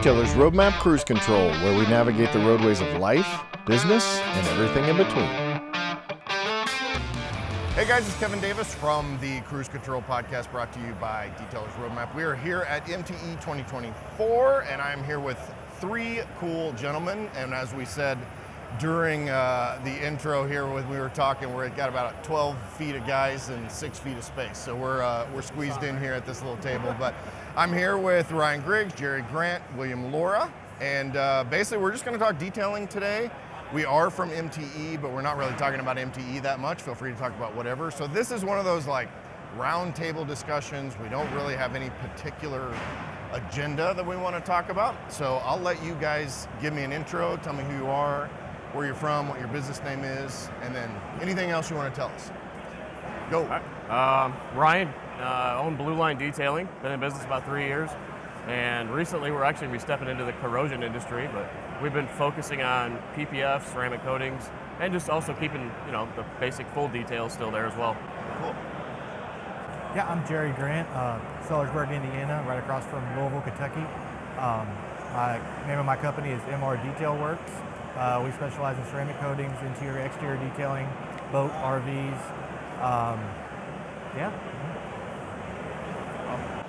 Detailer's Roadmap Cruise Control, where we navigate the roadways of life, business, and everything in between. Hey guys, it's Kevin Davis from the Cruise Control podcast brought to you by Detailer's Roadmap. We are here at MTE 2024, and I'm here with three cool gentlemen. And as we said during the intro here, when we were talking, we've got about 12 feet of guys and 6 feet of space. So we're squeezed in here at this little table. But I'm here with Ryan Griggs, Jerry Grant, William Lara, and basically we're just going to talk detailing today. We are from MTE, but we're not really talking about MTE that much. Feel free to talk about whatever. So this is one of those like round table discussions. We don't really have any particular agenda that we want to talk about. So I'll let you guys give me an intro, tell me who you are, where you're from, what your business name is, and then anything else you want to tell us. Go. Ryan, own Blue Line Detailing, been in business about 3 years, and recently we're actually going to be stepping into the corrosion industry, but we've been focusing on PPF, ceramic coatings, and just also keeping, the basic full details still there as well. Cool. Yeah, I'm Jerry Grant, Sellersburg, Indiana, right across from Louisville, Kentucky. My name of my company is MR Detail Works. We specialize in ceramic coatings, interior, exterior detailing, boat, RVs.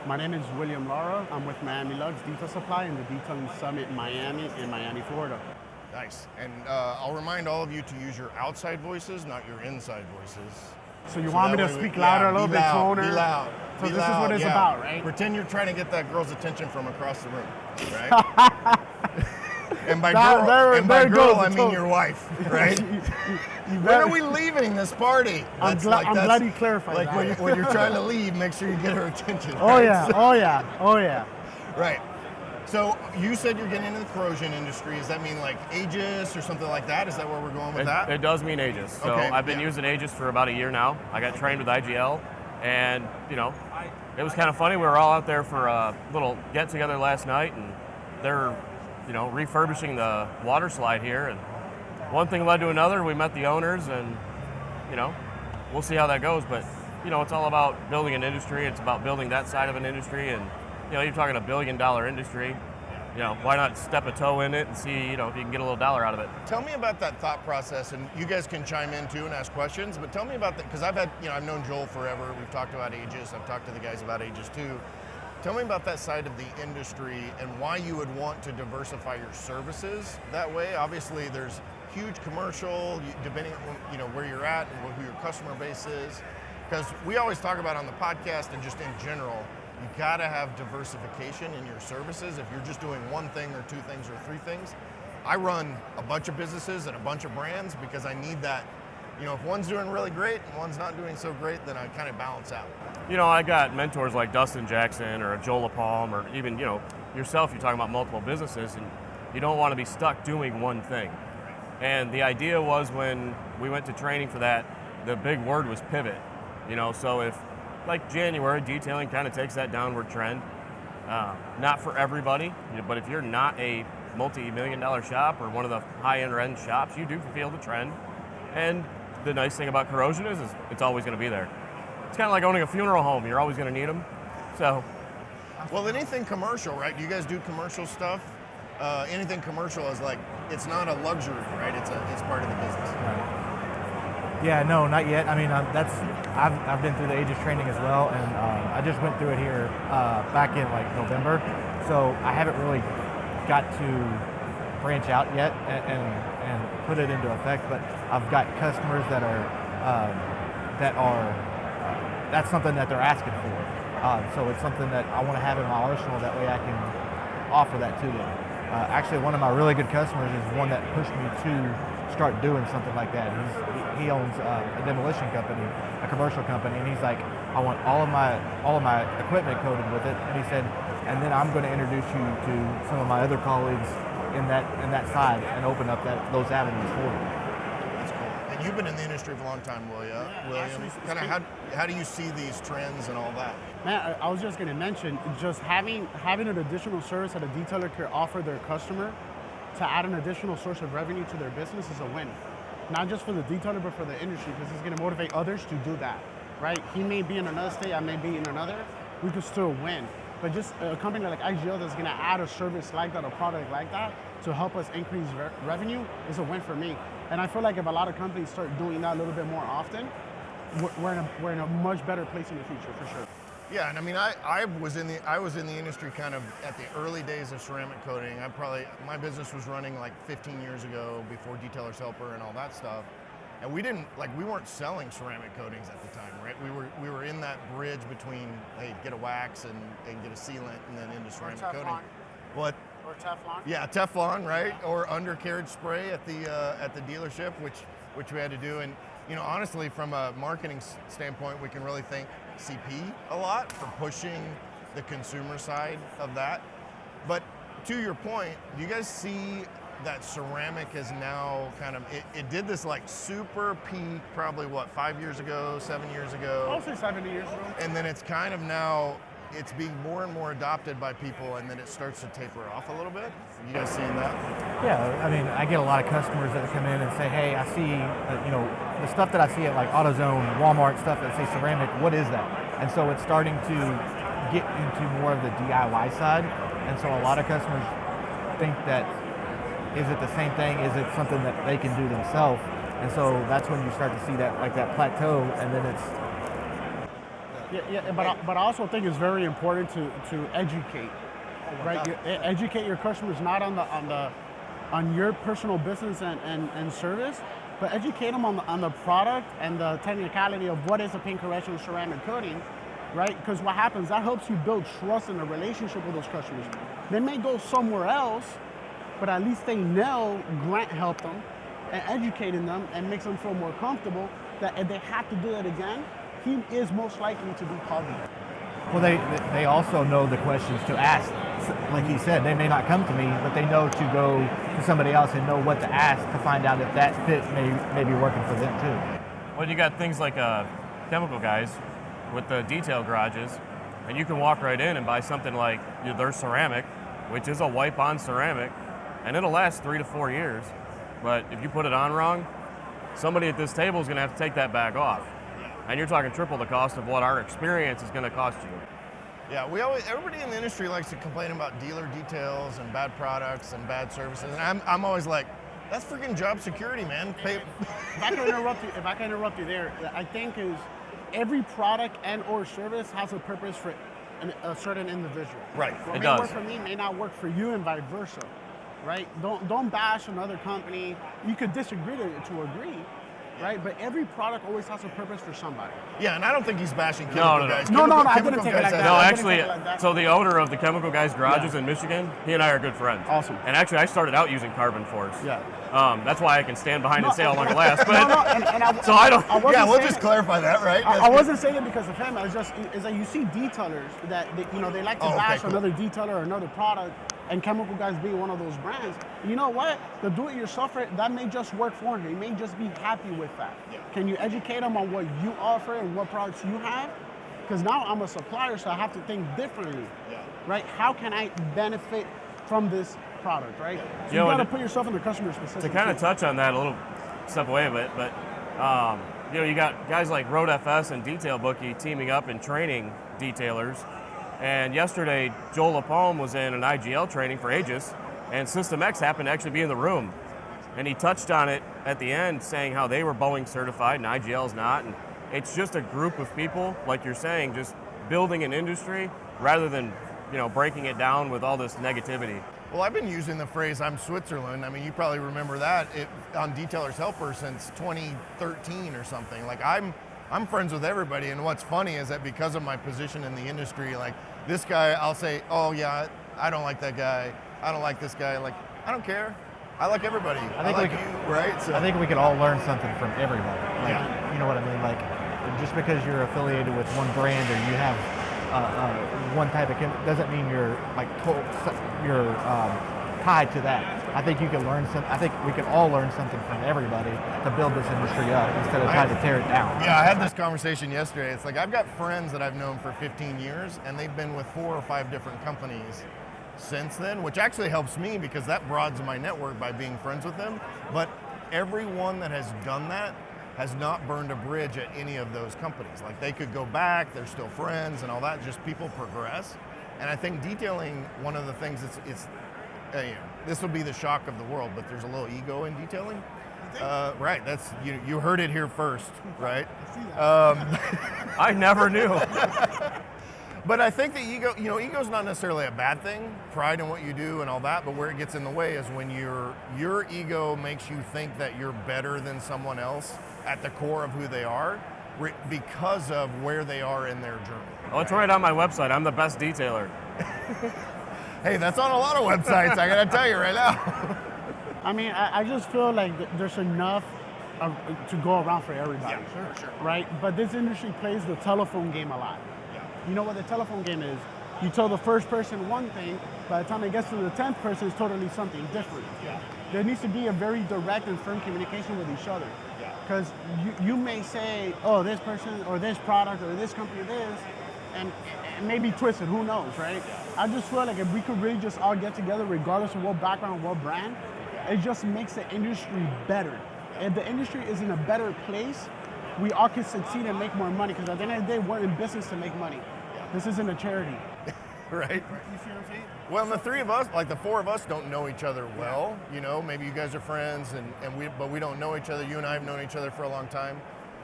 My name is William Lara. I'm with Miami Lugs Detail Supply in the Detailing Summit in Miami, Florida. Nice. And I'll remind all of you to use your outside voices, not your inside voices. So you want me to speak louder, a little bit toner? Be loud. So this is what it's about, right? Pretend you're trying to get that girl's attention from across the room, right? And by girl, I mean your wife, right? When are we leaving this party? I'm glad you clarified that. Like when you're trying to leave, make sure you get her attention. Oh yeah. Right. So you said you're getting into the corrosion industry. Does that mean like Aegis or something like that? Is that where we're going with that? It does mean Aegis. So okay, I've been using Aegis for about a year now. I got trained with IGL, and it was kind of funny. We were all out there for a little get together last night, and they're refurbishing the water slide here, and one thing led to another. We met the owners, and we'll see how that goes. But it's all about building an industry. It's about building that side of an industry, and you're talking $1 billion industry. Why not step a toe in it and see if you can get a little dollar out of it? Tell me about that thought process, and you guys can chime in too and ask questions. But tell me about that, because I've known Joel forever. We've talked about Aegis. I've talked to the guys about Aegis too. Tell me about that side of the industry and why you would want to diversify your services that way. Obviously, there's huge commercial, depending on where you're at and who your customer base is. Because we always talk about on the podcast and just in general, you gotta have diversification in your services. If you're just doing one thing or two things or three things. I run a bunch of businesses and a bunch of brands because I need that. If one's doing really great and one's not doing so great, then I kind of balance out. I got mentors like Dustin Jackson or Joel LaPalme, or even, yourself, you're talking about multiple businesses, and you don't want to be stuck doing one thing. And the idea was, when we went to training for that, the big word was pivot. So if, like January, detailing kind of takes that downward trend, not for everybody, but if you're not a multi-million-dollar shop or one of the high-end shops, you do feel the trend. And the nice thing about corrosion is it's always going to be there. It's kind of like owning a funeral home. You're always going to need them. So, well, anything commercial, right? You guys do commercial stuff. Anything commercial is like, it's not a luxury, right? It's part of the business. Right. Yeah, no, not yet. I mean, I've been through the Aegis training as well, and I just went through it here back in like November. So I haven't really got to branch out yet and put it into effect, but I've got customers that are that's something that they're asking for. So it's something that I want to have in my arsenal. That way I can offer that to them. Actually, one of my really good customers is one that pushed me to start doing something like that. He owns a demolition company, a commercial company, and he's like, I want all of my equipment coated with it. And he said, and then I'm going to introduce you to some of my other colleagues in that side and open up those avenues for you. That's cool. And you've been in the industry for a long time, William. Kind of how do you see these trends and all that? Man, I was just going to mention, just having an additional service that a detailer could offer their customer to add an additional source of revenue to their business is a win. Not just for the detailer, but for the industry, because it's going to motivate others to do that, right? He may be in another state, I may be in another. We could still win. but just a company like IGL that's going to add a service like that, a product like that, to help us increase revenue is a win for me. And I feel like if a lot of companies start doing that a little bit more often, we're in a much better place in the future, for sure. Yeah, and I mean, I was in the industry kind of at the early days of ceramic coating. My business was running like 15 years ago, before Detailer's Helper and all that stuff. And we weren't selling ceramic coatings at the time, right? We were in that bridge between, hey, get a wax and get a sealant and then into ceramic coating. What? Or Teflon? Yeah, Teflon, right? Or undercarriage spray at the dealership, which we had to do. And honestly, from a marketing standpoint, we can really thank CP a lot for pushing the consumer side of that. But to your point, do you guys see that ceramic is now kind of, it did this like super peak probably 5 years ago, 7 years ago? I'll say 70 years ago. And then it's kind of now, it's being more and more adopted by people, and then it starts to taper off a little bit. You guys seeing that? Yeah, I mean, I get a lot of customers that come in and say, hey, I see, the stuff that I see at like AutoZone, Walmart, stuff that say ceramic, what is that? And so it's starting to get into more of the DIY side. And so a lot of customers think that, is it the same thing? Is it something that they can do themselves? And so that's when you start to see that, like that plateau, and then it's... Yeah, but I also think it's very important to educate, right? Educate your customers not on your personal business and service, but educate them on the product and the technicality of what is a paint correction ceramic coating, right? Because what happens, that helps you build trust in a relationship with those customers. They may go somewhere else, but at least they know Grant helped them and educating them and makes them feel more comfortable that if they have to do it again, he is most likely to be called in. Well, they also know the questions to ask. Like he said, they may not come to me, but they know to go to somebody else and know what to ask to find out if that fit may be working for them too. Well, you got things like chemical guys with the detail garages, and you can walk right in and buy something like their ceramic, which is a wipe-on ceramic, and it'll last 3 to 4 years. But if you put it on wrong, somebody at this table is going to have to take that back off. And you're talking triple the cost of what our experience is going to cost you. Yeah, everybody in the industry likes to complain about dealer details and bad products and bad services, and I'm always like, that's freaking job security, man. If I can interrupt you there, I think is every product and or service has a purpose for a certain individual. Right. What it may does. work for me may not work for you, and vice versa. Right? Don't bash another company. You could disagree to agree. Right, but every product always has a purpose for somebody. Yeah, and I don't think he's bashing chemical guys. No, I didn't Chemical take it like guys that. No, I actually, didn't take it like that. so the owner of the chemical guys garages in Michigan, he and I are good friends. Awesome. And actually, I started out using carbon force. Yeah. That's why I can stand behind and say how long it lasts. But and so I don't. Yeah, we'll just clarify that, right? I wasn't saying it because of him. It's that you see detailers that they like to bash another detailer or another product, and chemical guys being one of those brands. You know what? The do-it-yourselfer, that may just work for him. He may just be happy with that. Yeah. Can you educate him on what you offer and what products you have? Because now I'm a supplier, so I have to think differently. Yeah. Right? How can I benefit from this product, right? So you got to put yourself in the customer's position. To kind of touch on that a little, step away a bit, but you got guys like Road FS and Detail Bookie teaming up and training detailers. And yesterday, Joel LaPalme was in an IGL training for Aegis, and System X happened to actually be in the room. And he touched on it at the end, saying how they were Boeing certified and IGL's not. And it's just a group of people, like you're saying, just building an industry rather than breaking it down with all this negativity. Well, I've been using the phrase "I'm Switzerland." I mean, you probably remember that on Detailer's Helper since 2013 or something. Like I'm friends with everybody, and what's funny is that because of my position in the industry, like this guy, I'll say, "Oh yeah, I don't like that guy. I don't like this guy." Like I don't care. I like everybody. I like you, right? So I think we could all learn something from everybody. Like, Yeah. You know what I mean? Like, just because you're affiliated with one brand or you have one type of doesn't mean you're tied to that. I think you can learn I think we can all learn something from everybody to build this industry up instead of trying to tear it down. Yeah, I had this conversation yesterday. It's like I've got friends that I've known for 15 years, and they've been with 4 or 5 different companies since then, which actually helps me because that broadens my network by being friends with them. But everyone that has done that has not burned a bridge at any of those companies. Like they could go back, they're still friends and all that, just people progress. And I think detailing, one of the things this will be the shock of the world, but there's a little ego in detailing. Right, that's you heard it here first, right? I never knew. But I think the ego's not necessarily a bad thing, pride in what you do and all that, but where it gets in the way is when your ego makes you think that you're better than someone else at the core of who they are because of where they are in their journey. Well, it's right on my website. I'm the best detailer. Hey, that's on a lot of websites, I gotta tell you right now. I mean, I just feel like there's enough to go around for everybody. Yeah, sure. Right? But this industry plays the telephone game a lot. You know what the telephone game is? You tell the first person one thing, by the time it gets to the 10th person, it's totally something different. Yeah. There needs to be a very direct and firm communication with each other. Because you may say, oh, this person or this product or this company this, and maybe twisted, who knows, right? I just feel like if we could really just all get together, regardless of what background, what brand, it just makes the industry better. If the industry is in a better place, we all can succeed and make more money, because at the end of the day, we're in business to make money. This isn't a charity. Right? You see what I'm saying? Well, the three of us, like the four of us, don't know each other well. You know, maybe you guys are friends, but we don't know each other. You and I have known each other for a long time.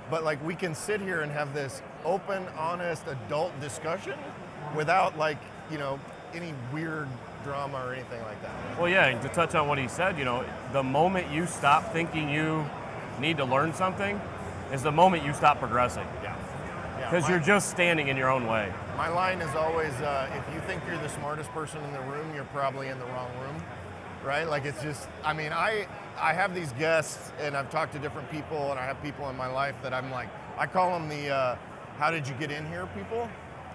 But like we can sit here and have this open, honest, adult discussion without any weird drama or anything like that. Well, yeah, and to touch on what he said, the moment you stop thinking you need to learn something is the moment you stop progressing. Because you're just standing in your own way. My line is always, if you think you're the smartest person in the room, you're probably in the wrong room, right? Like it's just, I have these guests and I've talked to different people and I have people in my life that I'm like, I call them the how did you get in here people,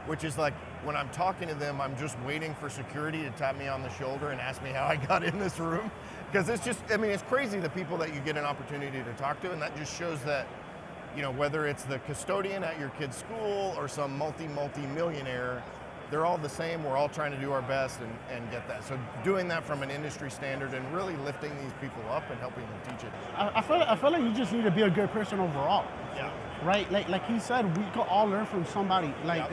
which is like when I'm talking to them, I'm just waiting for security to tap me on the shoulder and ask me how I got in this room. Because it's just, it's crazy the people that you get an opportunity to talk to, and that just shows that whether it's the custodian at your kid's school or some multi-millionaire, they're all the same. We're all trying to do our best and get that. So doing that from an industry standard and really lifting these people up and helping them teach it. I feel like you just need to be a good person overall. Yeah. Right? Like he said, we could all learn from somebody. Like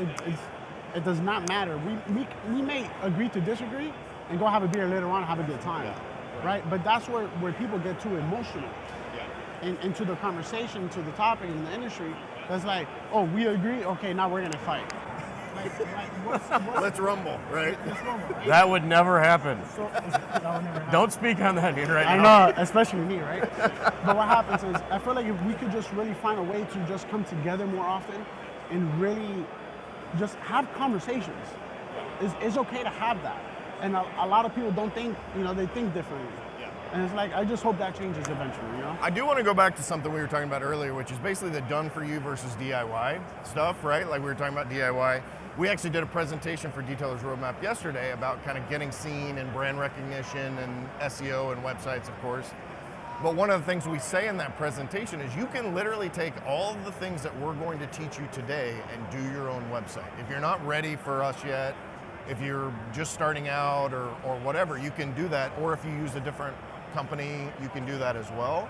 it does not matter. We may agree to disagree and go have a beer later on and have a good time. Yeah. Right? But that's where people get too emotional. Into the conversation, to the topic in the industry, that's like, oh, we agree, okay, now we're gonna fight. Let's rumble, right? That would never happen. That would never happen. Don't speak on that here right now. I know, especially me, right? But what happens is, I feel like if we could just really find a way to just come together more often and really just have conversations. It's okay to have that. And a lot of people don't think, they think differently. And it's like, I just hope that changes eventually, I do want to go back to something we were talking about earlier, which is basically the done for you versus DIY stuff, right? Like we were talking about DIY. We actually did a presentation for Detailer's Roadmap yesterday about kind of getting seen and brand recognition and SEO and websites, of course. But one of the things we say in that presentation is you can literally take all of the things that we're going to teach you today and do your own website. If you're not ready for us yet, if you're just starting out or whatever, you can do that. Or if you use a different company, you can do that as well.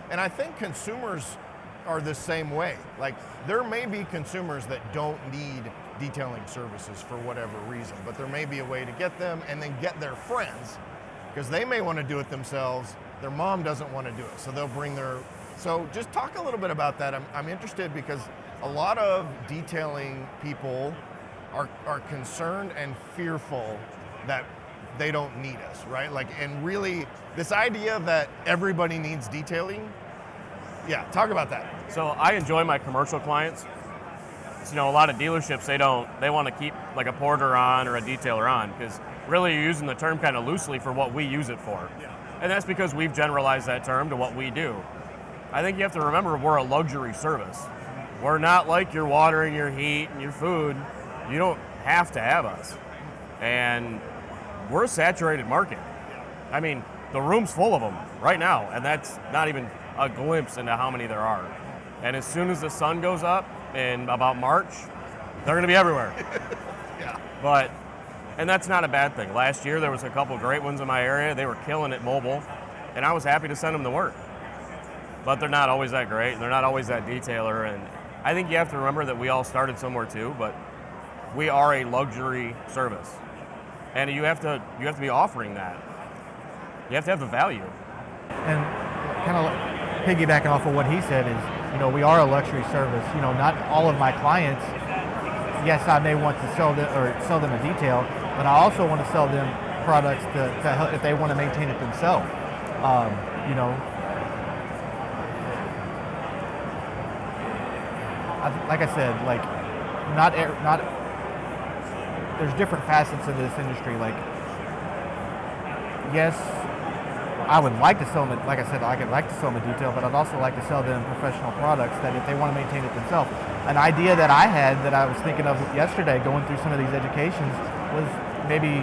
And I think consumers are the same way. Like there may be consumers that don't need detailing services for whatever reason, but there may be a way to get them and then get their friends, because they may want to do it themselves. Their mom doesn't want to do it, so they'll bring so just talk a little bit about that. I'm interested because a lot of detailing people are concerned and fearful that they don't need us, right? Like, and really, this idea that everybody needs detailing, talk about that. So I enjoy my commercial clients. So, a lot of dealerships, they want to keep like a porter on or a detailer on, because really you're using the term kind of loosely for what we use it for. Yeah. And that's because we've generalized that term to what we do. I think you have to remember we're a luxury service. We're not like your water and your heat and your food. You don't have to have us. And we're a saturated market. The room's full of them right now, and that's not even a glimpse into how many there are. And as soon as the sun goes up in about March, they're gonna be everywhere. And that's not a bad thing. Last year, there was a couple great ones in my area. They were killing it mobile, and I was happy to send them to work. But they're not always that great, and they're not always that detailer. And I think you have to remember that we all started somewhere too, but we are a luxury service, and you have to be offering that. You have to have the value. And kind of piggybacking off of what he said is, we are a luxury service. Not all of my clients, yes, I may want to sell them a detail, but I also want to sell them products to help if they want to maintain it themselves. Like I said, not there's different facets of this industry. Yes, I would like to sell them. Like I said, I'd like to sell them a detail, but I'd also like to sell them professional products that if they want to maintain it themselves. An idea that I had that I was thinking of yesterday, going through some of these educations, was maybe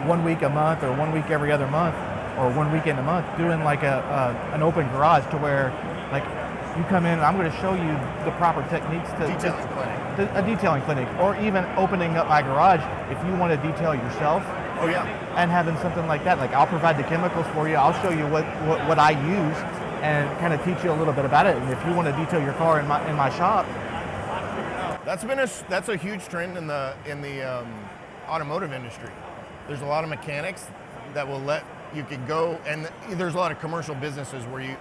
1 week a month, or 1 week every other month, or 1 weekend a month, doing an open garage to where you come in, I'm going to show you the proper techniques to Detailing clinic. a detailing clinic, or even opening up my garage if you want to detail yourself. Oh yeah. And having something like that, I'll provide the chemicals for you. I'll show you what I use, and kind of teach you a little bit about it. And if you want to detail your car in my shop, that's a huge trend in the automotive industry. There's a lot of mechanics that will let you can go, and there's a lot of commercial businesses where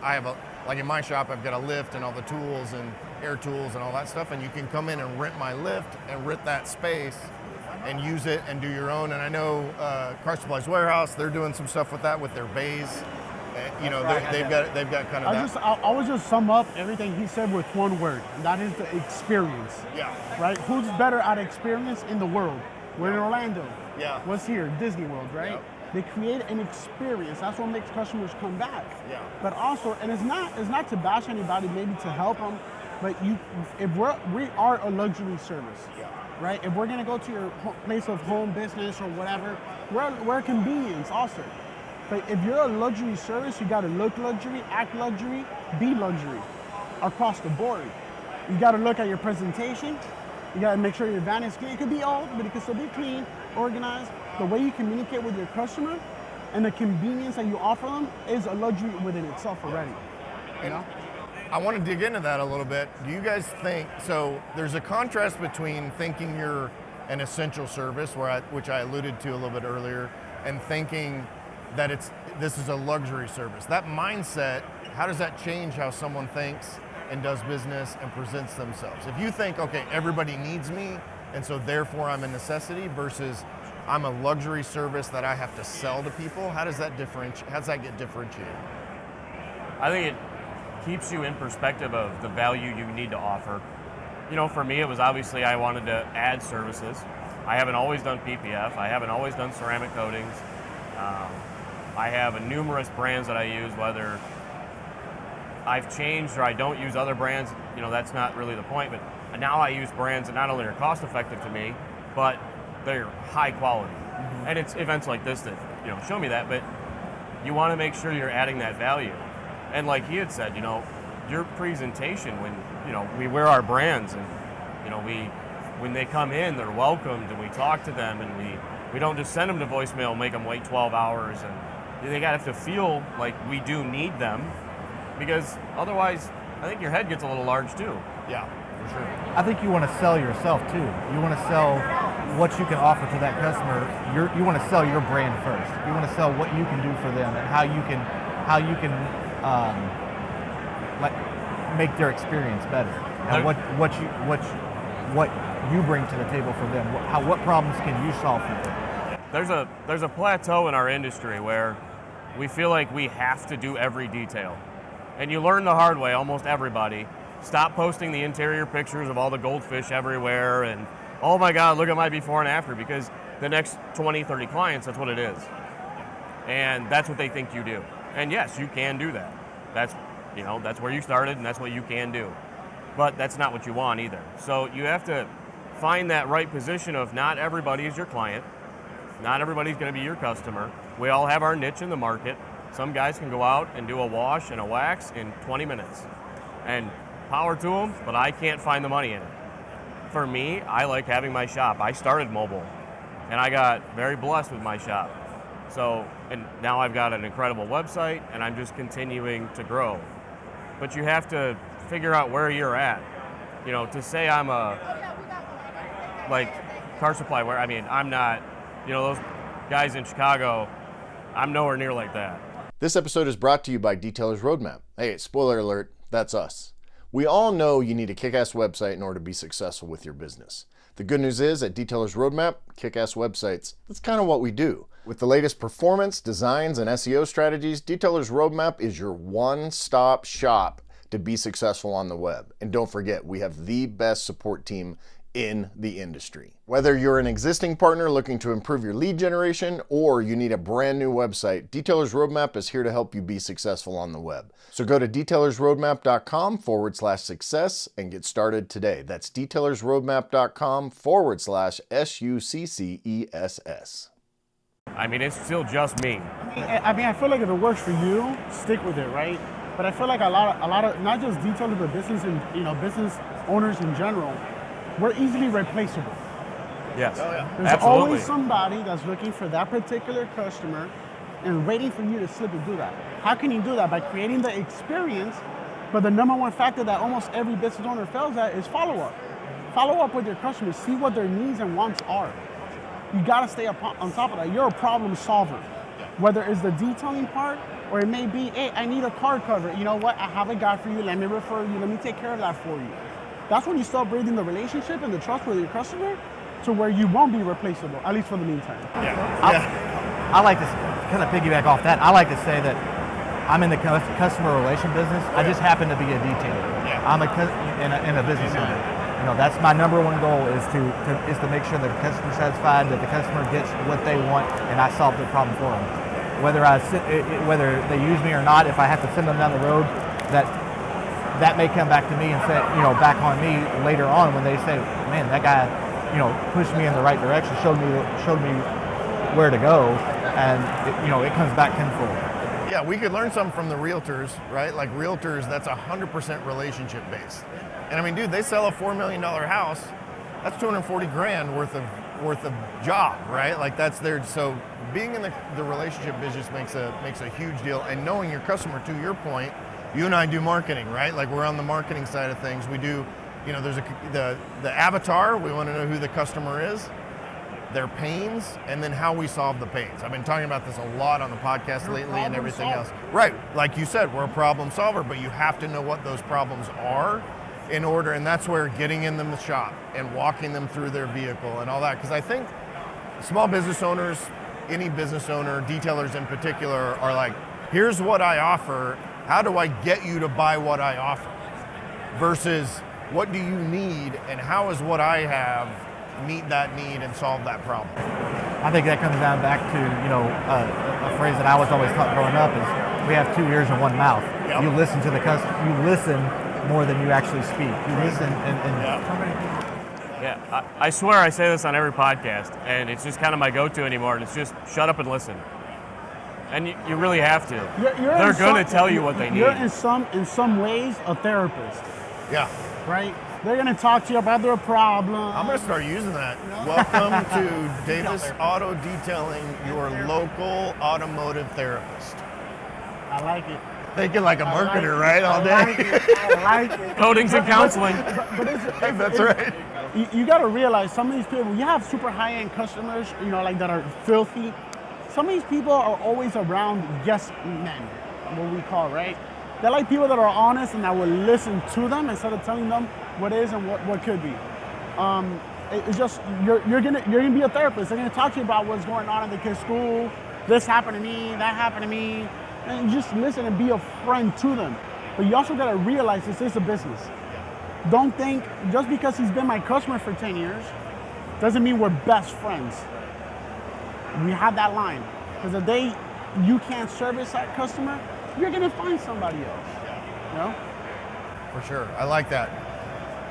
like in my shop, I've got a lift and all the tools and air tools and all that stuff, and you can come in and rent my lift and rent that space and use it and do your own. And I know Car Supplies Warehouse, they're doing some stuff with that with their bays. They've got kind of that. I would just sum up everything he said with one word, and that is the experience. Yeah. Right? Who's better at experience in the world? We're in Orlando. Yeah. What's here? Disney World, right? Yep. They create an experience. That's what makes customers come back. Yeah. But also, and it's not to bash anybody, maybe to help them, but we are a luxury service. Yeah. Right? If we're gonna go to your place of home business or whatever, we're a convenience also. But if you're a luxury service, you gotta look luxury, act luxury, be luxury across the board. You gotta look at your presentation. You gotta make sure your van is clean. It could be old, but it can still be clean, organized. The way you communicate with your customer and the convenience that you offer them is a luxury within itself already. I want to dig into that a little bit. Do you guys think, so there's a contrast between thinking you're an essential service, which I alluded to a little bit earlier, and thinking that this is a luxury service. That mindset, how does that change how someone thinks and does business and presents themselves? If you think, okay, everybody needs me, and so therefore I'm a necessity, versus I'm a luxury service that I have to sell to people, how does that get differentiated? I think it keeps you in perspective of the value you need to offer. For me, it was obviously I wanted to add services. I haven't always done PPF. I haven't always done ceramic coatings. I have numerous brands that I use, whether I've changed or I don't use other brands, that's not really the point. But now I use brands that not only are cost effective to me, but they're high quality. Mm-hmm. And it's events like this that, show me that, but you want to make sure you're adding that value. And like he had said, your presentation when, we wear our brands and, when they come in, they're welcomed and we talk to them and we don't just send them to voicemail and make them wait 12 hours and they gotta have to feel like we do need them, because otherwise I think your head gets a little large too. Yeah, for sure. I think you want to sell yourself too. You want to sell what you can offer to that customer. You want to sell your brand first. You want to sell what you can do for them and how you can make their experience better, and what you bring to the table for them. What problems can you solve for them? There's a plateau in our industry where we feel like we have to do every detail, and you learn the hard way. Almost everybody stop posting the interior pictures of all the goldfish everywhere and oh my God, look at my before and after, because the next 20, 30 clients, that's what it is. And that's what they think you do. And yes, you can do that. That's where you started and that's what you can do. But that's not what you want either. So you have to find that right position of not everybody is your client. Not everybody's going to be your customer. We all have our niche in the market. Some guys can go out and do a wash and a wax in 20 minutes. And power to them, but I can't find the money in it. For me, I like having my shop. I started mobile, and I got very blessed with my shop. So, and now I've got an incredible website, and I'm just continuing to grow. But you have to figure out where you're at. To say I'm car supply where, I mean, I'm not, those guys in Chicago, I'm nowhere near like that. This episode is brought to you by Detailers Roadmap. Hey, spoiler alert, that's us. We all know you need a kick-ass website in order to be successful with your business. The good news is, at Detailers Roadmap, kick-ass websites, that's kind of what we do. With the latest performance, designs, and SEO strategies, Detailers Roadmap is your one-stop shop to be successful on the web. And don't forget, we have the best support team in the industry. Whether you're an existing partner looking to improve your lead generation or you need a brand new website, Detailers Roadmap is here to help you be successful on the web. So go to detailersroadmap.com/success and get started today. That's detailersroadmap.com/SUCCESS. I mean, it's still just me. I feel like if it works for you, stick with it, right? But I feel like a lot of not just detailers, but business and business owners in general, we're easily replaceable. Yes, There's absolutely. always somebody that's looking for that particular customer and waiting for you to slip and do that. How can you do that? By creating the experience, but the number one factor that almost every business owner fails at is follow-up. Follow up with your customers, see what their needs and wants are. You gotta stay on top of that. You're a problem solver. Whether it's the detailing part, or it may be, hey, I need a car cover. You know what, I have a guy for you, let me refer you, let me take care of that for you. That's when you start building the relationship and the trust with your customer to where you won't be replaceable, at least for the meantime. I like to kind of piggyback off that. I like to say that I'm in the customer relation business. I just happen to be a detailer. I'm in a business owner. That's my number one goal is to make sure that the customer's satisfied, that the customer gets what they want, and I solve the problem for them. Whether they use me or not, if I have to send them down the road, that may come back to me and say, back on me later on when they say, man, that guy, pushed me in the right direction, showed me where to go, and it comes back tenfold. Yeah, we could learn something from the realtors, right? Like realtors, that's 100% relationship based. And I mean, dude, they sell a $4 million house, that's 240 grand worth of job, right? Like that's so being in the relationship business makes a huge deal. And knowing your customer, to your point, you and I do marketing, right? Like we're on the marketing side of things. We do, there's the avatar, we want to know who the customer is, their pains, and then how we solve the pains. I've been talking about this a lot on the podcast lately and everything else. Right, like you said, we're a problem solver, but you have to know what those problems are in order, and that's where getting in the shop and walking them through their vehicle and all that. Because I think small business owners, any business owner, detailers in particular, are like, here's what I offer, how do I get you to buy what I offer? Versus, what do you need and how is what I have meet that need and solve that problem? I think that comes down back to, a phrase that I was always taught growing up is, we have two ears and one mouth. Yep. You listen to the customer, you listen more than you actually speak. You listen and Yeah, I swear I say this on every podcast, and it's just kind of my go-to anymore, and it's just shut up and listen. And you really have to. They're going to tell you what they need. You're in some ways a therapist. Yeah. Right? They're going to talk to you about their problem. I'm going to start using that. Welcome to Davis Auto Detailing, your local automotive therapist. I like it. Thinking like a marketer, right? All day. I like it. Coatings and counseling. That's right. You got to realize some of these people, you have super high-end customers, like that are filthy. Some of these people are always around yes men, what we call, right? They're like people that are honest and that will listen to them instead of telling them what is and what could be. It's just, you're gonna be a therapist. They're gonna talk to you about what's going on in the kids' school. This happened to me, that happened to me. And just listen and be a friend to them. But you also gotta realize this is a business. Don't think, just because he's been my customer for 10 years, doesn't mean we're best friends. We have that line. Because the day you can't service that customer, you're gonna find somebody else. For sure, I like that.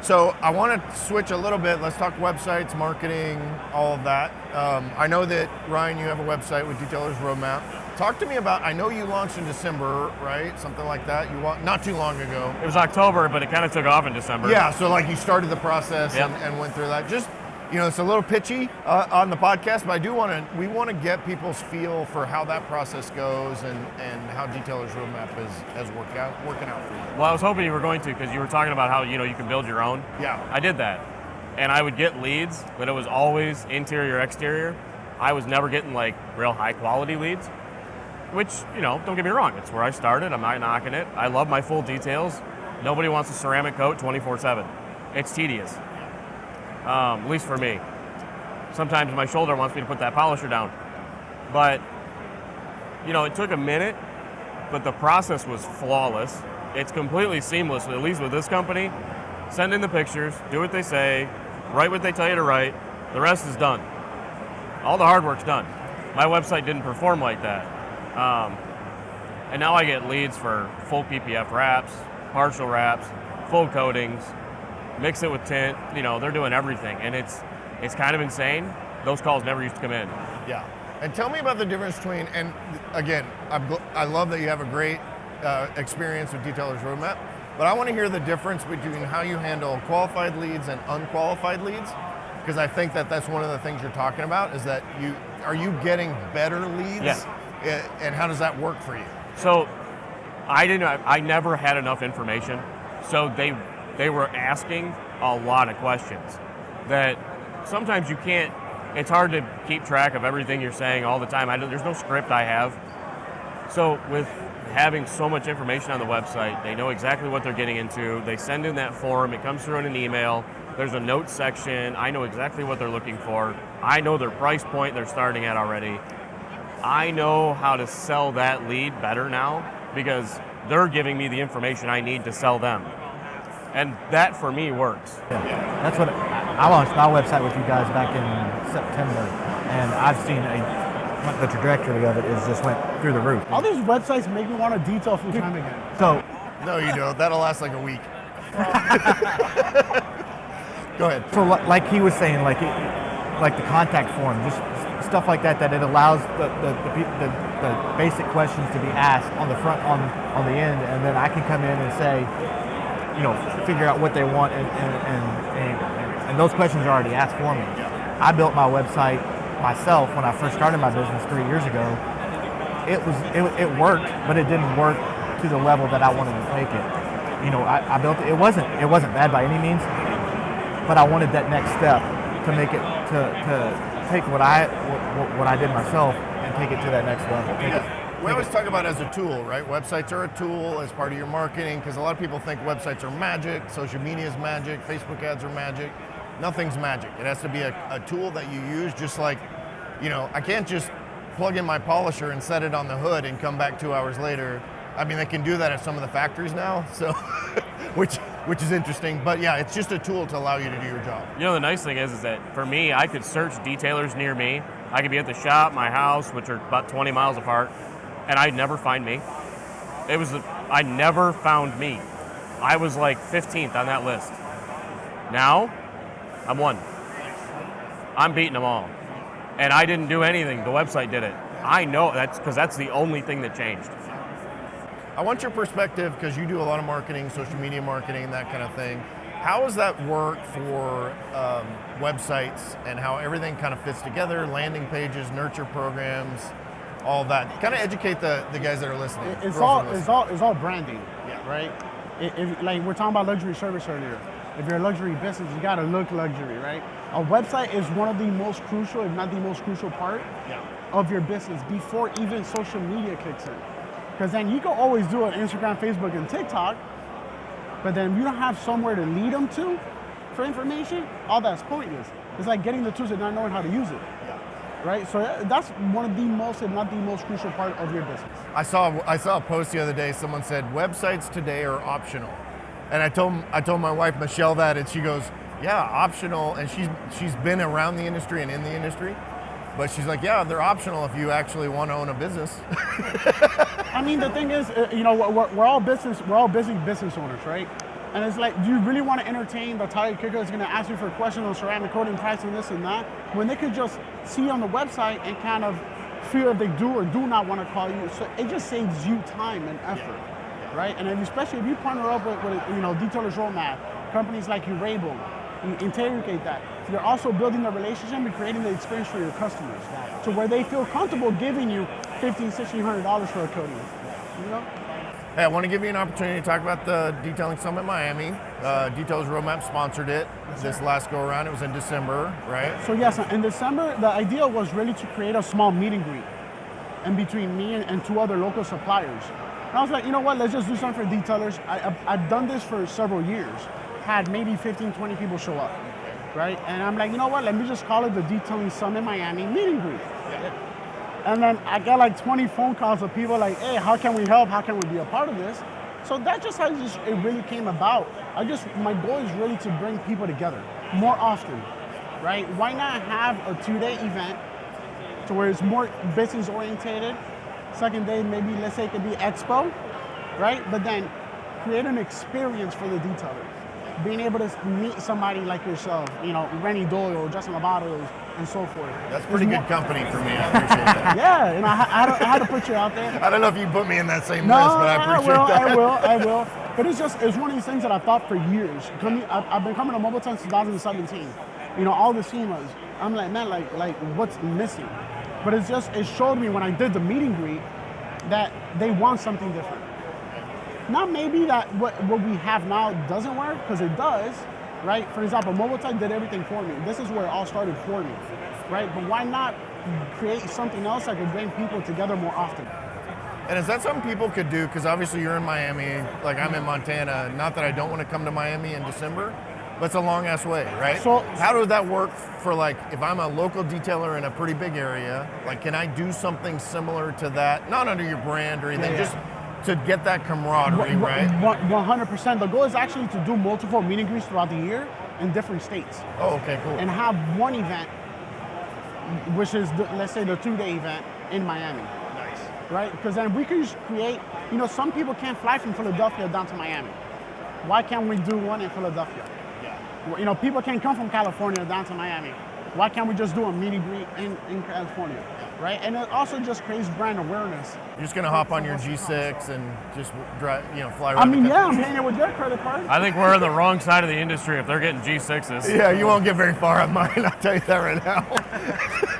So I want to switch a little bit. Let's talk websites, marketing, all of that. I know that, Ryan, you have a website with Detailers Roadmap. Talk to me about, I know you launched in December, right? Something like that. Not too long ago. It was October, but it kind of took off in December. Yeah, so like you started the process and went through that. Just, it's a little pitchy on the podcast, but we want to get people's feel for how that process goes and how Detailers Roadmap is working out for you. Well, I was hoping you were going to, because you were talking about how, you can build your own. Yeah. I did that. and I would get leads, but it was always interior, exterior. I was never getting like real high quality leads, which, don't get me wrong, it's where I started. I'm not knocking it. I love my full details. Nobody wants a ceramic coat 24/7. It's tedious, at least for me. Sometimes my shoulder wants me to put that polisher down. But, it took a minute, but the process was flawless. It's completely seamless, at least with this company. Send in the pictures, do what they say, write what they tell you to write. The rest is done. All the hard work's done. My website didn't perform like that. And now I get leads for full PPF wraps, partial wraps, full coatings, mix it with tint. They're doing everything, and it's kind of insane. Those calls never used to come in. Yeah. And tell me about the difference between, and again, I love that you have a great experience with Detailer's Roadmap, but I want to hear the difference between how you handle qualified leads and unqualified leads, because I think that that's one of the things you're talking about, is that are you getting better leads? Yeah. And how does that work for you? So I never had enough information, so they were asking a lot of questions that sometimes you can't. It's hard to keep track of everything you're saying all the time. There's no script I have. So with having so much information on the website, they know exactly what they're getting into. They send in that form. It comes through in an email. There's a notes section. I know exactly what they're looking for. I know their price point they're starting at already. I know how to sell that lead better now because they're giving me the information I need to sell them. And that, for me, works. Yeah. That's what I launched my website with you guys back in September, and I've seen the trajectory of it is just went through the roof. All these websites make me want to detail full time again. So, No, you don't. That'll last like a week. Go ahead. so like he was saying, like the contact form, just stuff like that it allows the basic questions to be asked on the front, on the end, and then I can come in and say, figure out what they want, and those questions are already asked for me. I built my website myself when I first started my business 3 years ago. It worked, but it didn't work to the level that I wanted to take it. I built it. It wasn't bad by any means, but I wanted that next step to make it to take what I did myself and take it to that next level. We always talk about it as a tool, right? Websites are a tool as part of your marketing, because a lot of people think websites are magic, social media is magic, Facebook ads are magic. Nothing's magic. It has to be a tool that you use, just like, I can't just plug in my polisher and set it on the hood and come back 2 hours later. I mean, they can do that at some of the factories now, so which is interesting. But yeah, it's just a tool to allow you to do your job. The nice thing is that for me, I could search detailers near me. I could be at the shop, my house, which are about 20 miles apart, and I'd never find me. I never found me. I was like 15th on that list. Now, I'm one. I'm beating them all. And I didn't do anything. The website did it. I know that's because that's the only thing that changed. I want your perspective, because you do a lot of marketing, social media marketing, that kind of thing. How does that work for websites and how everything kind of fits together, landing pages, nurture programs, all that? Kind of educate the guys that are listening. It's all branding, right? If, like we're talking about luxury service earlier. If you're a luxury business, you gotta look luxury, right? A website is one of the most crucial, if not the most crucial part of your business before even social media kicks in. Because then you can always do it Instagram, Facebook, and TikTok, but then if you don't have somewhere to lead them to for information, all that's pointless. It's like getting the tools and not knowing how to use it. Right, so that's one of the most, if not the most crucial part of your business. I saw a post the other day. Someone said websites today are optional, and I told my wife Michelle that, and she goes, "Yeah, optional." And she's been around the industry and in the industry, but she's like, "Yeah, they're optional if you actually want to own a business." I mean, the thing is, we're all busy business owners, right? And it's like, do you really want to entertain the tire kicker that's going to ask you for questions on ceramic coating, price, and this and that, when they could just see on the website and kind of feel if they do or do not want to call you? So it just saves you time and effort, right? And especially if you partner up with Detailer's Roadmap, companies like Urable, you interrogate that. You're also building a relationship and creating the experience for your customers, to where they feel comfortable giving you $1,500, $1,600 for a coating, Hey, I want to give you an opportunity to talk about the Detailing Summit Miami. Detailers Roadmap sponsored it this last go around. It was in December, right? So yes, in December, the idea was really to create a small meet and greet in between me and 2 other local suppliers. And I was like, you know what, let's just do something for detailers. I've done this for several years, had maybe 15, 20 people show up, right? And I'm like, you know what, let me just call it the Detailing Summit Miami meet and greet. And then I got like 20 phone calls of people like, hey, how can we help? How can we be a part of this? So that's just how it really came about. My goal is really to bring people together more often, right? Why not have a 2-day event to where it's more business orientated? Second day, maybe let's say it could be expo, right? But then create an experience for the detailer. Being able to meet somebody like yourself, you know, Rennie Doyle, Justin Labatos, and so forth. That's pretty good company for me. I appreciate that. Yeah, and I had to put you out there. I don't know if you put me in that same list, but I appreciate that. I will. But it's one of these things that I've thought for years. I've been coming to Mobile Time since 2017. You know, all the SEMAs. I'm like, man, like what's missing? But it showed me when I did the meet and greet that they want something different. Not maybe that what we have now doesn't work, because it does, right? For example, Mobile Tech did everything for me. This is where it all started for me, right? But why not create something else that could bring people together more often? And is that something people could do? Because obviously you're in Miami, like I'm in Montana. Not that I don't want to come to Miami in December, but it's a long ass way, right? So how does that work for, like, if I'm a local detailer in a pretty big area, like, can I do something similar to that? Not under your brand or anything, just to get that camaraderie, right? 100%. The goal is actually to do multiple meet and greets throughout the year in different states. Oh, okay, cool. And have one event, which is, let's say, the 2-day event in Miami. Nice. Right? Because then we can just create, you know, some people can't fly from Philadelphia down to Miami. Why can't we do one in Philadelphia? Yeah. You know, people can't come from California down to Miami. Why can't we just do a meet and greet in California? Right? And it also just creates brand awareness. You're just gonna hop on your G6 and just drive, fly around. I mean, yeah, I'm paying it with your credit card. I think we're on the wrong side of the industry if they're getting G6s. Yeah, you won't get very far on mine, I'll tell you that right now.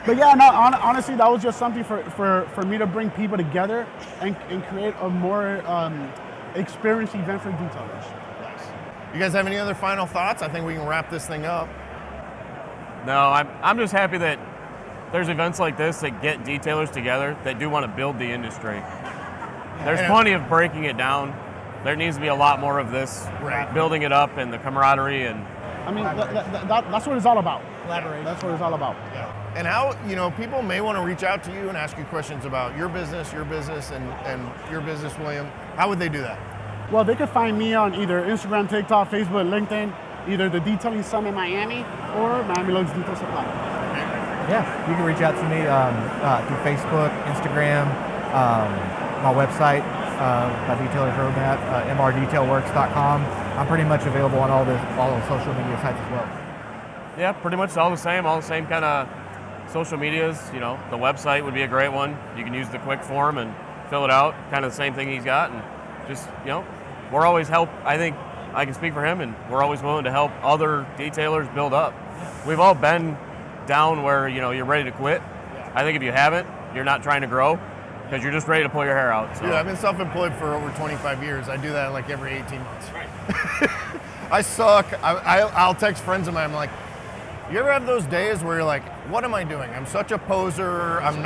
But yeah, no, honestly, that was just something for me to bring people together and create a more experienced event for detailers. Nice. You guys have any other final thoughts? I think we can wrap this thing up. No, I'm just happy that there's events like this that get detailers together that do want to build the industry. There's plenty of breaking it down. There needs to be a lot more of this, building it up and the camaraderie. And I mean, that's what it's all about. Collaborate. That's what it's all about. Yeah. And how, people may want to reach out to you and ask you questions about your business, and your business, William. How would they do that? Well, they could find me on either Instagram, TikTok, Facebook, LinkedIn, either the Detailing Summit Miami or Miami Lugs Detail Supply. Yeah, you can reach out to me through Facebook, Instagram, my website, my Detailers Roadmap, mrdetailworks.com. I'm pretty much available on all the social media sites as well. Yeah, pretty much all the same kind of social medias. The website would be a great one. You can use the quick form and fill it out, kind of the same thing he's got, and just, we're always I think I can speak for him, and we're always willing to help other detailers build up. We've all been down where, you're ready to quit. I think if you haven't, you're not trying to grow, because you're just ready to pull your hair out. So. Dude, I've been self-employed for over 25 years. I do that like every 18 months. Right. I suck. I'll text friends of mine. I'm like, you ever have those days where you're like, what am I doing? I'm such a poser. I'm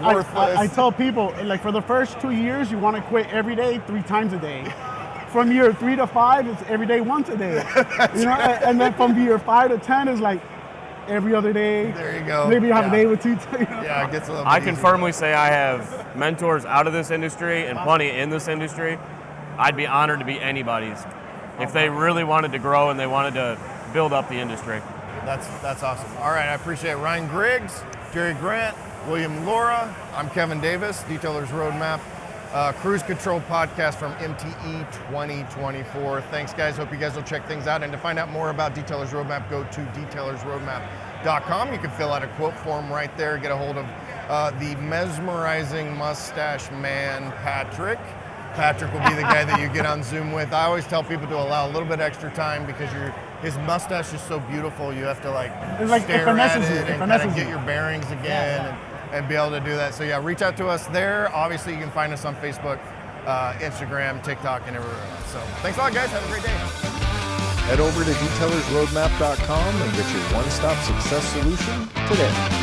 worthless. I tell people, like, for the first 2 years, you want to quit every day, 3 times a day. From year 3 to 5, it's every day, once a day. And then from year 5 to 10 is like every other day. There you go. Maybe you have a day with 2. Yeah, it gets a little bit I can easier. firmly say I have mentors out of this industry and plenty in this industry. I'd be honored to be anybody's if they really wanted to grow and they wanted to build up the industry. That's awesome. All right, I appreciate Ryan Griggs, Jerry Grant, William Lara. I'm Kevin Davis, Detailers Roadmap, Cruise Control podcast from MTE 2024. Thanks, guys. Hope you guys will check things out. And to find out more about Detailers Roadmap, go to detailersroadmap.com. You can fill out a quote form right there. Get a hold of the mesmerizing mustache man, Patrick. Patrick will be the guy that you get on Zoom with. I always tell people to allow a little bit extra time because his mustache is so beautiful. You have to stare at it and kind of get your bearings again and be able to do that. So yeah, reach out to us there. Obviously, you can find us on Facebook Instagram, TikTok, and everywhere else. So thanks a lot, guys. Have a great day. Head over to detailersroadmap.com and get your one-stop success solution today.